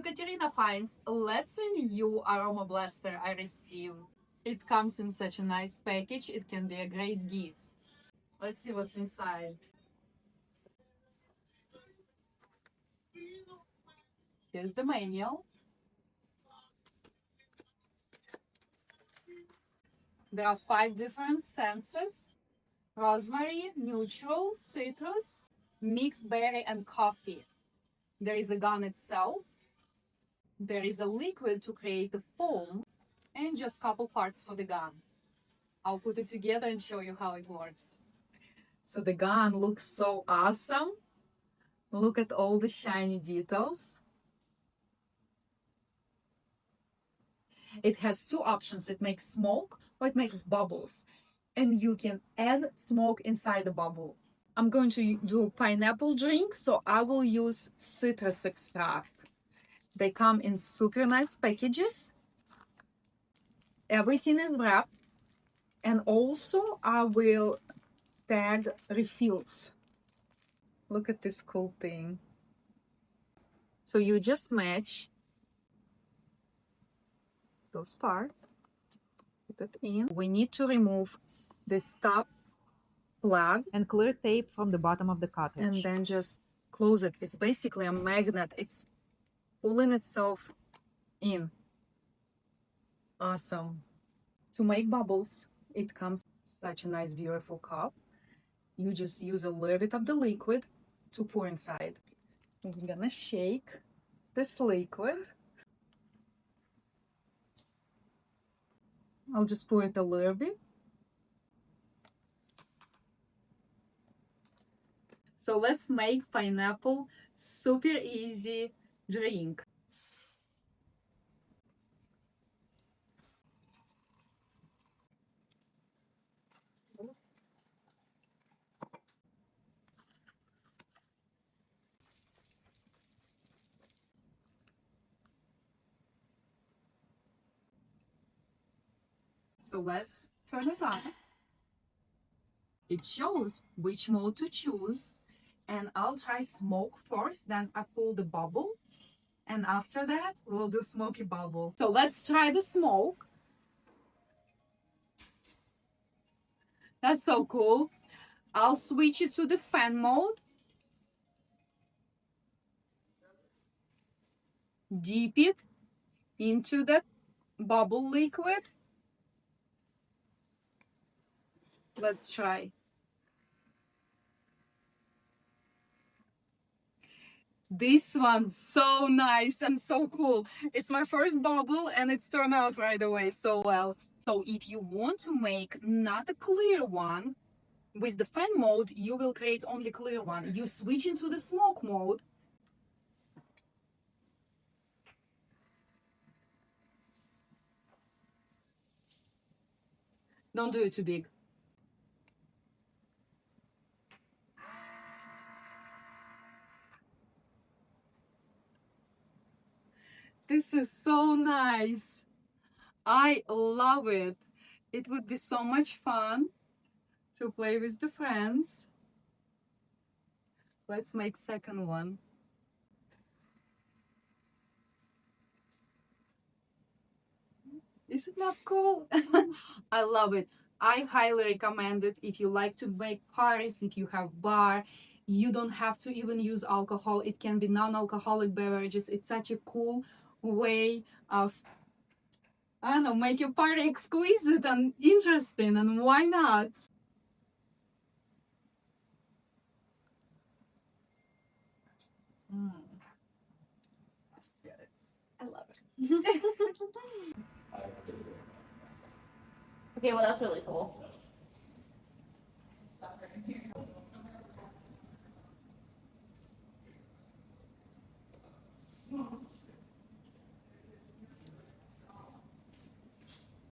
Katerina finds, let's review Aroma Blaster I received. It comes in such a nice package, it can be a great gift. Let's see what's inside. Here's the manual. There are 5 different senses: rosemary, neutral, citrus, mixed berry, and coffee. There is a gun itself. There is a liquid to create a foam, and just couple parts for the gun. I'll put it together and show you how it works. So the gun looks so awesome. Look at all the shiny details. It has 2 options. It makes smoke or it makes bubbles. And you can add smoke inside the bubble. I'm going to do pineapple drink, so I will use citrus extract. They come in super nice packages. Everything is wrapped. And also I will tag refills. Look at this cool thing. So you just match those parts, put it in. We need to remove this top plug and clear tape from the bottom of the cartridge. and then just close it. It's basically a magnet. It's pulling itself in. Awesome. To make bubbles, it comes such a nice, beautiful cup. You just use a little bit of the liquid to pour inside. We're gonna shake this liquid. I'll just pour it a little bit. So let's make pineapple super easy drink. So let's turn it on. It shows which mode to choose, and I'll try smoke first, then I pull the bubble, and after that we'll do smoky bubble. So let's try the smoke. That's so cool. I'll switch it to the fan mode. Dip it into the bubble liquid. Let's try. This one's so nice and so cool. It's my first bubble and it's turned out right away so well. So if you want to make not a clear one, with the fan mode, you will create only clear one. You switch into the smoke mode. Don't do it too big. This is so nice. I love it. It would be so much fun to play with the friends. Let's make second one. Isn't that cool? I love it. I highly recommend it if you like to make parties, if you have bar. You don't have to even use alcohol. It can be non-alcoholic beverages. It's such a cool way of, I don't know, make your party exquisite and interesting, and why not? That's good. I love it. Okay, well, that's really cool.